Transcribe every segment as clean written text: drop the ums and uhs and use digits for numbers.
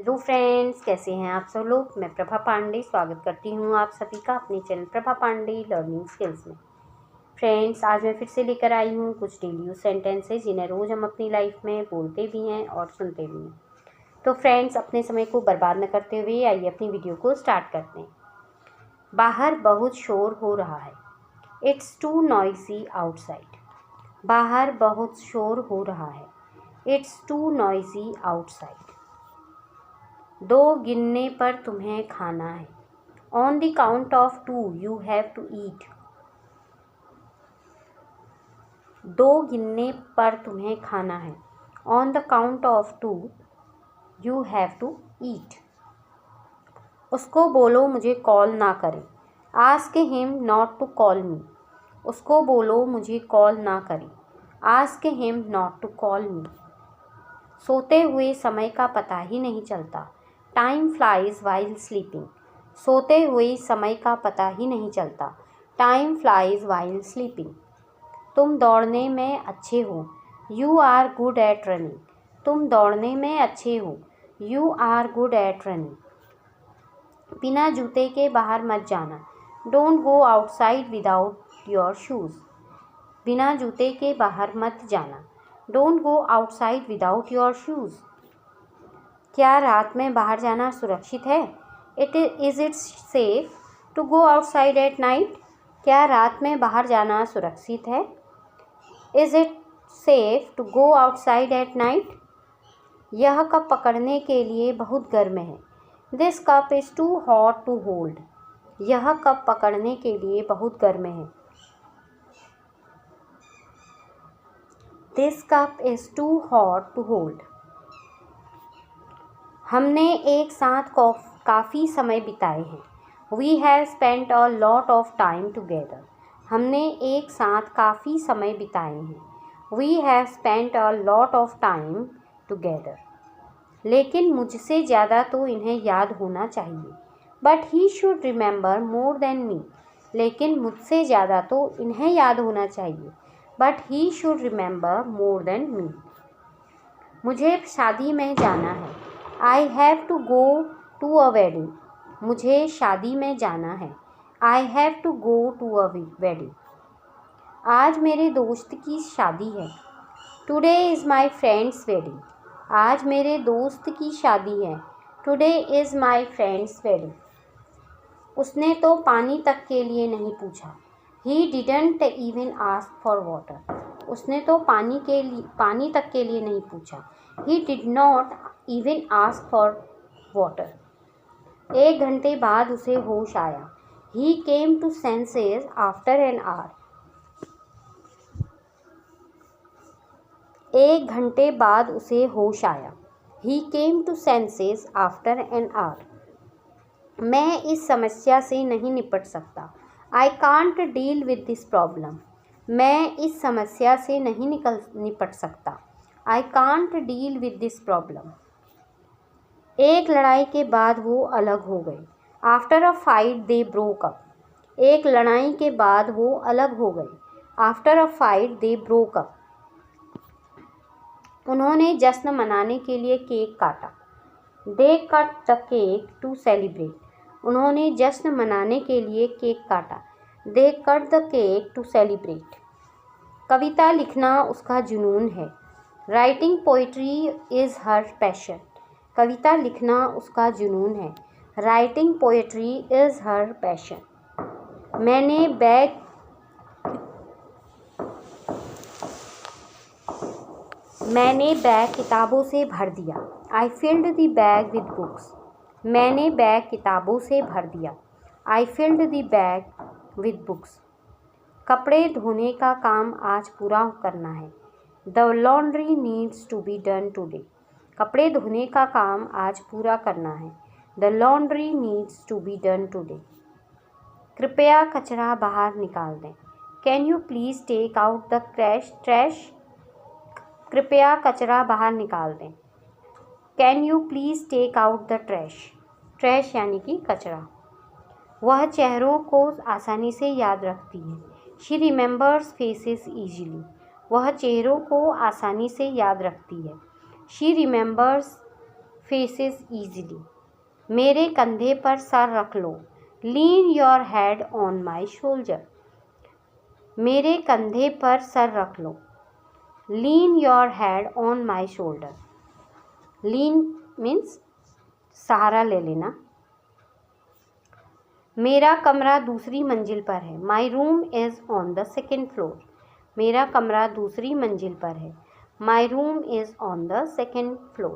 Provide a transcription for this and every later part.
Hello friends, कैसे हैं आप सब लोग। मैं प्रभा पांडे स्वागत करती हूँ आप सभी का अपने channel Prabha Pandey learning skills में। फ्रेंड्स, आज मैं फिर से लेकर आई हूँ कुछ डेली यूज सेंटेंसेस जिन्हें रोज़ हम अपनी लाइफ में बोलते भी हैं और सुनते भी हैं। तो फ्रेंड्स, अपने समय को बर्बाद न करते हुए आइए अपनी वीडियो को स्टार्ट करते हैं। बाहर बहुत शोर हो रहा है। It's too noisy outside. बाहर बहुत शोर हो रहा है। It's too noisy outside. 2 गिनने पर तुम्हें खाना है। On the count of 2 you have to eat. 2 गिनने पर तुम्हें खाना है। On the count of 2 you have to eat. उसको बोलो मुझे कॉल ना करे। Ask him not to call me. उसको बोलो मुझे कॉल ना करे। Ask him not to call me. सोते हुए समय का पता ही नहीं चलता। Time flies while sleeping. सोते हुए समय का पता ही नहीं चलता। Time flies while sleeping. तुम दौड़ने में अच्छे हो। You are good at running. तुम दौड़ने में अच्छे हो। You are good at running. बिना जूते के बाहर मत जाना। Don't go outside without your shoes. बिना जूते के बाहर मत जाना। Don't go outside without your shoes. क्या रात में बाहर जाना सुरक्षित है? Is it safe to go outside at night? क्या रात में बाहर जाना सुरक्षित है? Is it safe to go outside at night? यह कप पकड़ने के लिए बहुत गर्म है। This cup is too hot to hold. यह कप पकड़ने के लिए बहुत गर्म है। This cup is too hot to hold. हमने एक साथ काफ़ी समय बिताए हैं। We have spent a lot of time together. हमने एक साथ काफ़ी समय बिताए हैं। We have spent a lot of time together. लेकिन मुझसे ज़्यादा तो इन्हें याद होना चाहिए। But he should remember more than me. लेकिन मुझसे ज़्यादा तो इन्हें याद होना चाहिए। But he should remember more than me. मुझे शादी में जाना है। I have to go to a wedding. मुझे शादी में जाना है। I have to go to a wedding. आज मेरे दोस्त की शादी है। Today is my friend's wedding. आज मेरे दोस्त की शादी है। Today is my friend's wedding. उसने तो पानी तक के लिए नहीं पूछा। He didn't even ask for water. उसने तो पानी तक के लिए नहीं पूछा। He did not even ask for water. 1 घंटे बाद उसे होश आया। He came to senses after an hour. 1 घंटे बाद उसे होश आया। He came to senses after an hour. मैं इस समस्या से नहीं निपट सकता। I can't deal with this problem. मैं इस समस्या से नहीं निपट सकता। I can't deal with this problem. एक लड़ाई के बाद वो अलग हो गए। After a fight they broke up. एक लड़ाई के बाद वो अलग हो गए। After a fight they broke up. उन्होंने जश्न मनाने के लिए केक काटा। They cut the cake to celebrate. उन्होंने जश्न मनाने के लिए केक काटा। They cut the cake to celebrate. कविता लिखना उसका जुनून है। Writing poetry is her passion. कविता लिखना उसका जुनून है। Writing poetry is her passion. मैंने बैग किताबों से भर दिया। I filled the bag with books. मैंने बैग किताबों से भर दिया। I filled the bag with books. कपड़े धोने का काम आज पूरा करना है। The laundry needs to be done today. कपड़े धोने का काम आज पूरा करना है। The laundry needs to be done today. कृपया कचरा बाहर निकाल दें। Can you please take out the trash. कृपया कचरा बाहर निकाल दें। Can you please take out the trash. Trash यानी कि कचरा। वह चेहरों को आसानी से याद रखती है। She remembers faces easily. वह चेहरों को आसानी से याद रखती है। She remembers faces easily. मेरे कंधे पर सर रख लो. Lean your head on my shoulder. मेरे कंधे पर सर रख लो. Lean your head on my shoulder. Lean means सहारा ले लेना. मेरा कमरा दूसरी मंजिल पर है. My room is on the second floor. मेरा कमरा दूसरी मंजिल पर है. My room is on the second floor.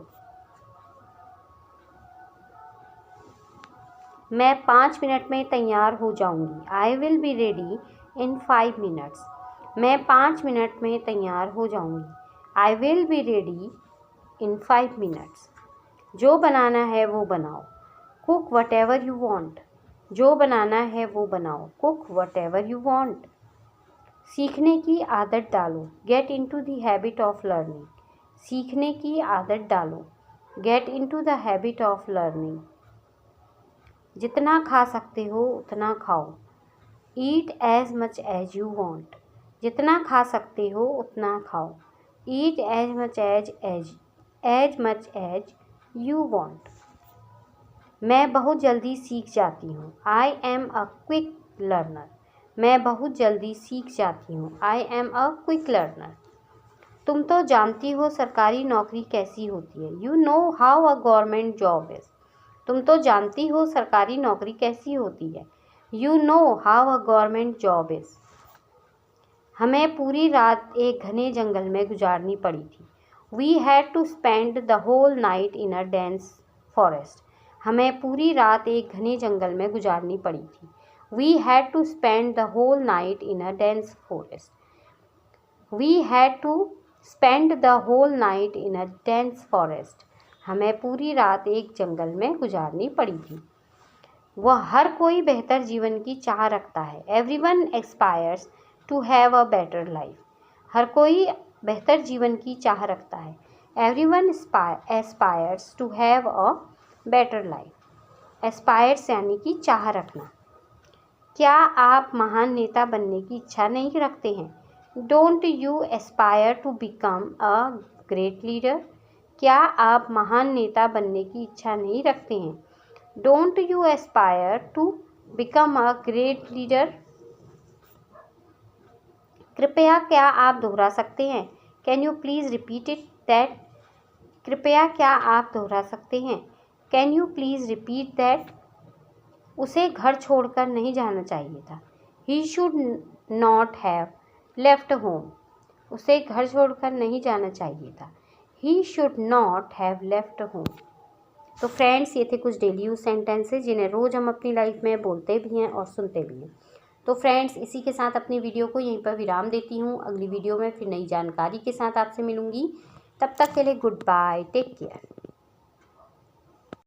मैं 5 मिनट में तैयार हो जाऊंगी. I will be ready in 5 minutes. मैं 5 मिनट में तैयार हो जाऊंगी. I will be ready in 5 minutes. जो बनाना है वो बनाओ. Cook whatever you want. जो बनाना है वो बनाओ. Cook whatever you want. सीखने की आदत डालो. Get into the habit of learning. सीखने की आदत डालो. Get into the habit of learning. जितना खा सकते हो उतना खाओ. Eat as much as you want. जितना खा सकते हो उतना खाओ. Eat as much as you want. मैं बहुत जल्दी सीख जाती हूँ. I am a quick learner. मैं बहुत जल्दी सीख जाती हूँ. I am a quick learner. तुम तो जानती हो सरकारी नौकरी कैसी होती है. You know how a government job is. तुम तो जानती हो सरकारी नौकरी कैसी होती है. You know how a government job is. हमें पूरी रात एक घने जंगल में गुजारनी पड़ी थी. We had to spend the whole night in a dense forest. हमें पूरी रात एक घने जंगल में गुजारनी पड़ी थी. We had to spend the whole night in a dense forest. We had to spend the whole night in a dense forest. हमें पूरी रात एक जंगल में गुजारनी पड़ी थी. वह हर कोई बेहतर जीवन की चाह रखता है. Everyone aspires to have a better life. हर कोई बेहतर जीवन की चाह रखता है. Everyone aspires to have a better life. Aspires यानी कि चाह रखना. क्या आप महान नेता बनने की इच्छा नहीं रखते हैं? Don't you aspire to become a great leader? क्या आप महान नेता बनने की इच्छा नहीं रखते हैं? Don't you aspire to become a great leader? कृपया क्या आप दोहरा सकते हैं? Can you please repeat that? कृपया क्या आप दोहरा सकते हैं? Can you please repeat that? उसे घर छोड़कर नहीं जाना चाहिए था. He should not have left home. उसे घर छोड़कर नहीं जाना चाहिए था. He should not have left home. तो फ्रेंड्स, ये थे कुछ डेली यूज सेंटेंसेस जिन्हें रोज़ हम अपनी लाइफ में बोलते भी हैं और सुनते भी हैं. तो फ्रेंड्स, इसी के साथ अपनी वीडियो को यहीं पर विराम देती हूँ. अगली वीडियो में फिर नई जानकारी के साथ आपसे मिलूँगी. तब तक के लिए गुड बाय. Take care.